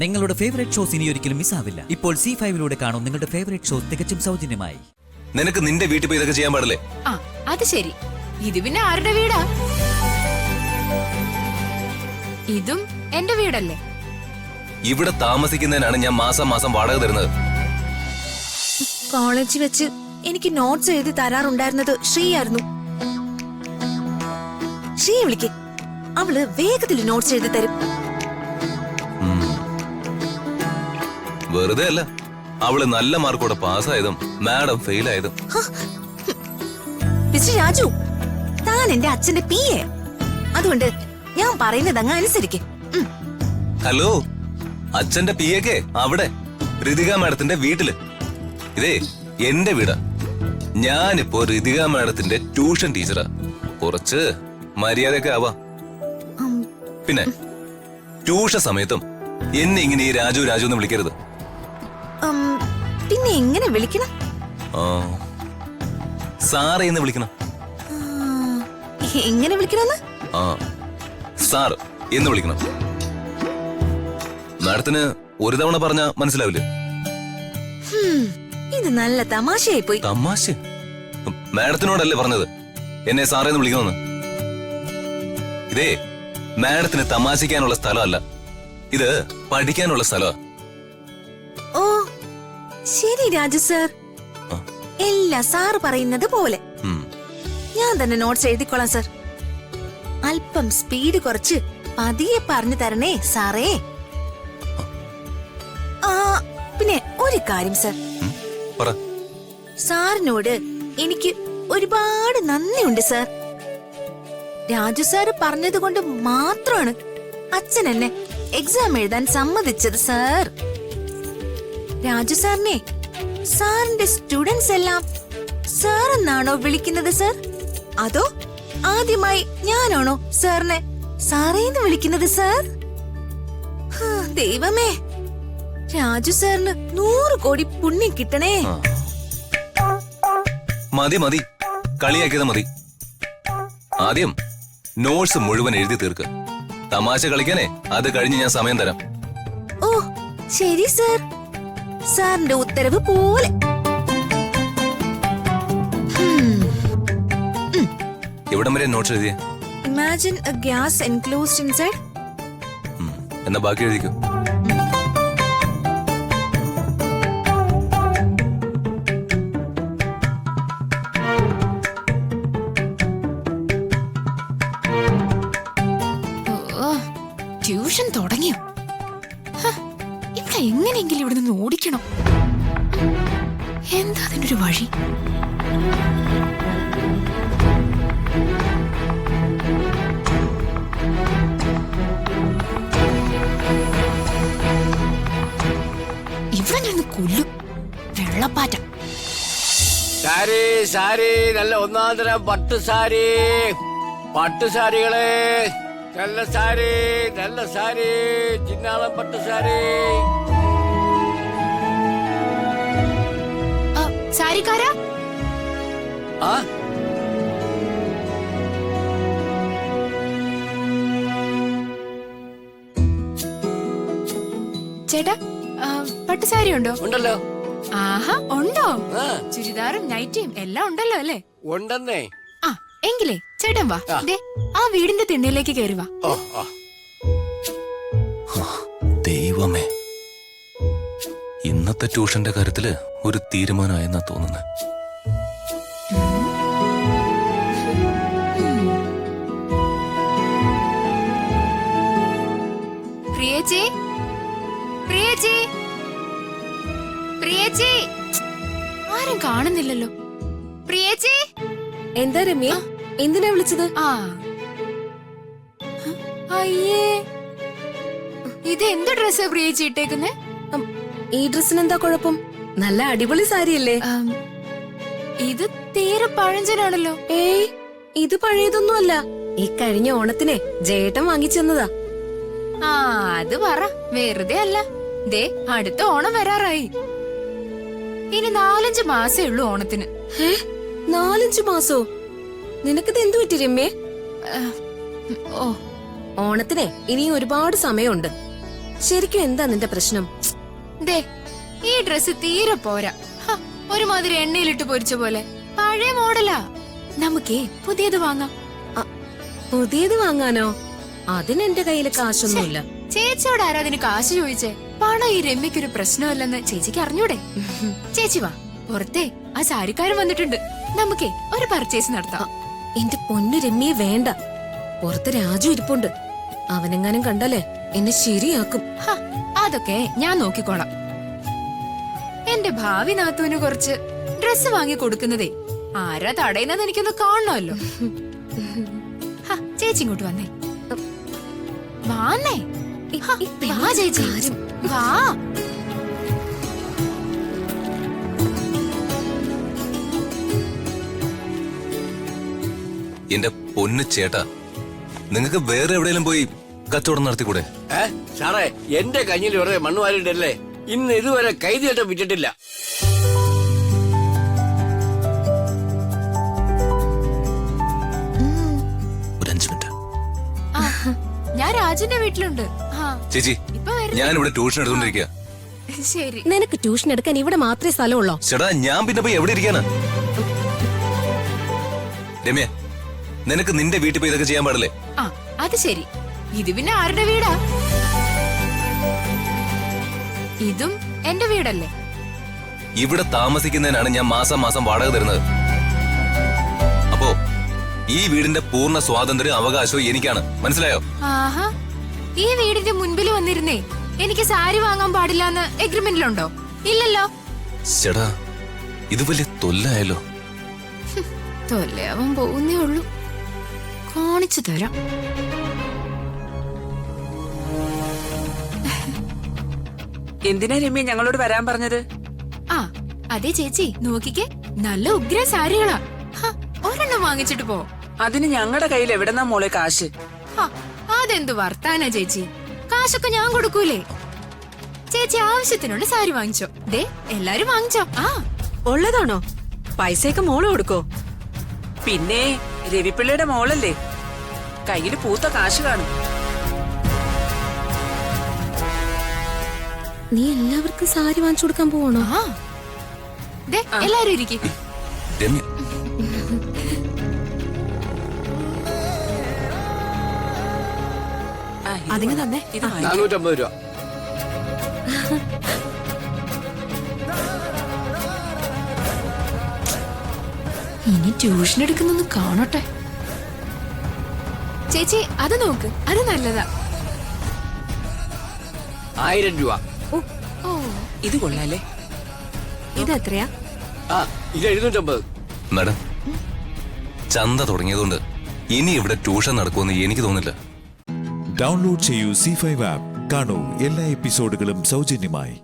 നിങ്ങളുടെ favourite shows ഇനി ഒരിക്കലും മിസ്സാവില്ല. ഇപ്പോൾ C5 കാണും നിങ്ങളുടെ ഫേവറേറ്റ് ഷോസ് തികച്ചും സൗജന്യമായി. നിനക്ക് നിന്റെ വീട്ടിൽ പോയി ഇതൊക്കെ ചെയ്യാൻ പാടില്ലേ? ആ അത് ശരി. ഇത് പിന്നെ ആരുടെ വീടാ? ഇതും എന്റെ വീടല്ലേ? ഇവിടെ താമസിക്കുന്നതിനാണ് ഞാൻ മാസം മാസം വാടക തരുന്നത്. കോളേജിൽ വെച്ച് എനിക്ക് നോട്ട്സ് എഴുതി തരാറുണ്ടായിരുന്നത് ശ്രീയായിരുന്നു. ശ്രീ വിളിക്ക്, അവള് വേഗത്തിൽ നോട്ട്സ് എഴുതി തരും. വെറുതെ അല്ല, അവള് നല്ല മാർക്കോടെ പാസ്സായതും മാഡം ഫെയിൽ ആയതും. മിസ്റ്റർ രാജു, താൻ എന്റെ അച്ഛന്റെ PA, അതുകൊണ്ട് ഞാൻ പറയുന്നത് അങ്ങ് അനുസരിക്ക്. ഹലോ, അച്ഛന്റെ PA അവിടെ ഋതിക മാഡത്തിന്റെ വീട്ടില്. ഇതേ എന്റെ വീടാ. ഞാനിപ്പോ ഋതിക മാഡത്തിന്റെ ട്യൂഷൻ ടീച്ചറാ. കുറച്ച് മര്യാദയൊക്കെ ആവാ. പിന്നെ ട്യൂഷൻ സമയത്തും എന്നെ ഇങ്ങനെ ഈ രാജു രാജു എന്ന് വിളിക്കരുത്. പിന്നെ എങ്ങനെ വിളിക്കണം? സാറേ എന്ന് വിളിക്കണം. എങ്ങനെ വിളിക്കണമെന്ന്? സാർ എന്ന് വിളിക്കണം. മാഡത്തിന് ഒരു തവണ പറഞ്ഞ മനസ്സിലാവില്ലേ? ഇത് നല്ല തമാശയായി പോയി. തമാശ? മാഡത്തിനോടല്ലേ പറഞ്ഞത് എന്നെ സാറേ എന്ന് വിളിക്കണമെന്ന്? ഇതേ മാഡത്തിന് തമാശിക്കാനുള്ള സ്ഥലമല്ല, ഇത് പഠിക്കാനുള്ള സ്ഥലമാ. ഓ ശരി രാജു സാർ, എല്ലാം സാർ പറയുന്നത് പോലെ ഞാൻ തന്നെ നോട്ട്സ് എഴുതിക്കോളാം സാർ. അല്പം സ്പീഡ് കുറച്ച് പതിയെ പറഞ്ഞു തരണേ സാറേ. പിന്നെ ഒരു കാര്യം സാർ, സാറിനോട് എനിക്ക് ഒരുപാട് നന്ദിയുണ്ട് സാർ. രാജു സാറ് പറഞ്ഞത് കൊണ്ട് മാത്രമാണ് അച്ഛൻ എന്നെ എക്സാം എഴുതാൻ സമ്മതിച്ചത് സാർ. രാജു സാറിനെ സാറിന്റെ സ്റ്റുഡൻസ് എല്ലാം സാർ എന്നാണോ വിളിക്കുന്നത് സാർ? അതോ ആദ്യമായി ഞാനാണോ സാറിനെ സാറേന്ന് വിളിക്കുന്നത് സാർ? ദൈവമേ, രാജു സാറിന് 100 കോടി പുണ്യം കിട്ടണേ. മതി മതി, കളിയാക്കിയത് മതി. ആദ്യം നോട്ട്സ് മുഴുവൻ എഴുതി തീർക്ക്. തമാശ കളിക്കാനേ അത് കഴിഞ്ഞ് ഞാൻ സമയം തരാം. ഓ ശരി സാർ, സാറിന്റെ ഉത്തരവ് പോലെ. എവിടം വരെ notes എഴുതിയേ? Imagine a gas enclosed inside. എന്നാ ബാക്കി എഴുതിക്കോ. ട്യൂഷൻ തുടങ്ങിയോ? ഇവിടെ എങ്ങനെയെങ്കിലും ഇവിടെ നിന്ന് ഓടിക്കണം. എന്താ അതിനൊരു വഴി? ഇവിടെ നിന്ന് കൊല്ലും വെള്ളപ്പാറ്റ. സാരി സാരി, നല്ല ഒന്നാന്തരം പട്ടുസാരി. പട്ടുസാരികളെ നല്ല സാരി, നല്ല സാരി, ചിന്നാളം പട്ടുസാരി. സാരിക്കാരാ? ചേട്ടാ, പട്ടുസാരി ഉണ്ടോ? ഉണ്ടല്ലോ. ആഹാ, ഉണ്ടോ? ചുരിദാറും നൈറ്റിയും എല്ലാം ഉണ്ടല്ലോ അല്ലേ? ഉണ്ടെന്നേ. ആ എങ്കിലേ ചേട്ടൻ വാ, ആ വീടിന്റെ തിണ്ണയിലേക്ക് കയറി വാ. ദൈവമേ, ഇന്നത്തെ ട്യൂഷന്റെ കാര്യത്തില് ഒരു തീരുമാനമായെന്നാ തോന്നുന്നത്. പ്രിയേച്ചി, പ്രിയേച്ചി, പ്രിയേച്ചി, ആരും കാണുന്നില്ലല്ലോ. പ്രിയേച്ചി. എന്താ രമ്യ, എന്തിനാ വിളിച്ചത്? അയ്യേ, ഇത് എന്ത് ഡ്രസ്സാ പ്രിയേച്ചി ഇട്ടേക്കുന്നേ? ഈ ഡ്രസ്സിന് എന്താ കുഴപ്പം? നല്ല അടിപൊളി സാരിയല്ലേ? ഇത് തീരെ പഴഞ്ചനാണല്ലോ. ഏയ്, ഇത് പഴയതൊന്നുമല്ല. ഈ കഴിഞ്ഞ ഓണത്തിന് ജേട്ടൻ വാങ്ങിച്ചെന്നതാ. അത് പറ, വെറുതെ അല്ല. ദേ അടുത്ത ഓണം വരാറായി. ഇനി 4-5 മാസേ ഉള്ളൂ ഓണത്തിന്. 4-5 മാസോ? നിനക്കിത് എന്തു പറ്റി രമ്യേ? ഓ, ഓണത്തിനെ ഇനി ഒരുപാട് സമയമുണ്ട്. ശരിക്കും എന്താ നിന്റെ പ്രശ്നം? ദേ ഈ ഡ്രസ് തീരെ പോരാ. ഹ, ഒരുമാതിരി എണ്ണയിലിട്ട് പൊരിച്ച പോലെ പഴയ മോഡലാ. നമുക്കേ പുതിയത് വാങ്ങാം. പുതിയത് വാങ്ങാനോ? അതിനെന്റെ കയ്യില് കാശൊന്നുമില്ല. ചേച്ചിയോട് ആരാ അതിന് കാശ് ചോദിച്ചേ? പണം ഈ രമ്യക്കൊരു പ്രശ്നമല്ലെന്ന് ചേച്ചിക്ക് അറിഞ്ഞൂടെ? ചേച്ചി വാ, പുറത്തെ ആ സാരിക്കാരൻ വന്നിട്ടുണ്ട്. നമുക്കേ ഒരു പർച്ചേസ് നടത്താം. എന്റെ പൊന്നു രമ്യെ വേണ്ട. പുറത്ത് രാജു ഇരിപ്പുണ്ട്. അവനെങ്ങാനും കണ്ടല്ലേ എന്നെ ശരിയാക്കും. ഹ, അതൊക്കെ ഞാൻ നോക്കിക്കോളാം. എന്റെ ഭാവി നാത്തൂന് കുറച്ച് ഡ്രസ് വാങ്ങി കൊടുക്കുന്നതേ ആരാ തടയുന്നത് എനിക്കൊന്ന് കാണണമല്ലോ. ഹ, ചേച്ചി ഇങ്ങോട്ട് വന്നേ. വാന്നേ. ഹ, വാ ചേച്ചി, വാ. എന്റെ പൊന്നു ചേട്ടാ, നിങ്ങൾക്ക് വേറെ എവിടെയെങ്കിലും പോയി കച്ചവടം നടത്തിക്കൂടെ? സാറേ, എന്റെ കഞ്ഞിൽ വെറുതെ മണ്ണ് വാരിട്ടല്ലേ. ഇന്ന് ഇതുവരെ കൈതീട്ടം വിറ്റിട്ടില്ല. ഒരു 5 മിനിറ്റ്. ആ, ഞാൻ രാജുന്റെ വീട്ടിലുണ്ട്. ആ, ചേച്ചി, ഇപ്പൊ വരും. ഞാൻ ഇവിടെ ട്യൂഷൻ എടുത്തോണ്ടിരിക്കുക. ശരി. നിനക്ക് ട്യൂഷൻ എടുക്കാൻ ഇവിടെ മാത്രമേ സ്ഥലമുള്ളോ? ചേട്ടാ, ഞാൻ പിന്നെ പോയി എവിടെ ഇരിക്കാനാ? രമ്യ, നിനക്ക് നിന്റെ വീട്ടിൽ പോയി ഇതൊക്കെ ചെയ്യാൻ പാടില്ലേ? ആ, അത് ശരി. ഇത് പിന്നെ ആരുടെ വീടാ? ഇതും എന്റെ വീടല്ലേ? ഇവിടെ താമസിക്കുന്നതിനാണ് ഞാൻ മാസം മാസം വാടക തരുന്നത്. അപ്പോ ഈ വീടിന്റെ പൂർണ്ണ സ്വാതന്ത്ര്യം അവകാശവും എനിക്കാണ്. മനസ്സിലായോ? ആഹാ, ഈ വീടിന്റെ മുൻപിൽ വന്നിരുന്നേ എനിക്ക് സാരി വാങ്ങാൻ പാടില്ലെന്ന് എഗ്രിമെന്റിലുണ്ടോ? ഇല്ലല്ലോ. ചേട്ടാ, ഇത് വലിയ തൊല്ലായല്ലോ. തൊല്ലയാവാൻ പോകുന്നേ ഉള്ളൂ. കാണിച്ചു തരാം. എന്തിനാ രമ്യ ഞങ്ങളോട് വരാൻ പറഞ്ഞത്? ആ, അതെ ചേച്ചി, നോക്കിക്കേ, നല്ല ഉഗ്ര സാരികളാ. ഹ, ഒരെണ്ണം വാങ്ങിച്ചിട്ട് പോ. അതിന് ഞങ്ങളുടെ കയ്യിൽ എവിടെന്നാ മോളെ കാശ്? ഹ, അതെന്തു വർത്താനാ ചേച്ചി? കാശൊക്കെ ഞാൻ കൊടുക്കൂലേ? ചേച്ചി ആവശ്യത്തിനുള്ള സാരി വാങ്ങിച്ചോ. ദേ എല്ലാരും വാങ്ങിച്ചോ. ആ, ഉള്ളതാണോ? പൈസയൊക്കെ മോള് കൊടുക്കോ? പിന്നെ രവിപ്പിള്ളയുടെ മോളല്ലേ, കയ്യിൽ പൂത്ത കാശ് കാണും. നീ എല്ലാവർക്കും സാരി വാങ്ങിച്ചു കൊടുക്കാൻ പോവാണോ? ആ, ദേ എല്ലാരും ഇരിക്കും. രമ്യ, അതിങ്ങ് തന്നെ. ഇത് 450 രൂപ. ഇനി ട്യൂഷൻ എടുക്കുന്നൊന്ന് കാണട്ടെ. ചേച്ചി അത് നോക്ക്, അത് നല്ലതാ. 1000 രൂപ. ഓ, ഇത് കൊള്ളാലേ. ഇതെത്രയാ? ആ, ഇത് 750. മാഡം, ചന്ത തുടങ്ങിയതുകൊണ്ട് ഇനി ഇവിടെ ട്യൂഷൻ നടക്കുമെന്ന് എനിക്ക് തോന്നില്ല. ഡൗൺലോഡ് ചെയ്യൂ C5 ആപ്പ്. കാണൂ എല്ലാ എപ്പിസോഡുകളും സൗജന്യമായി.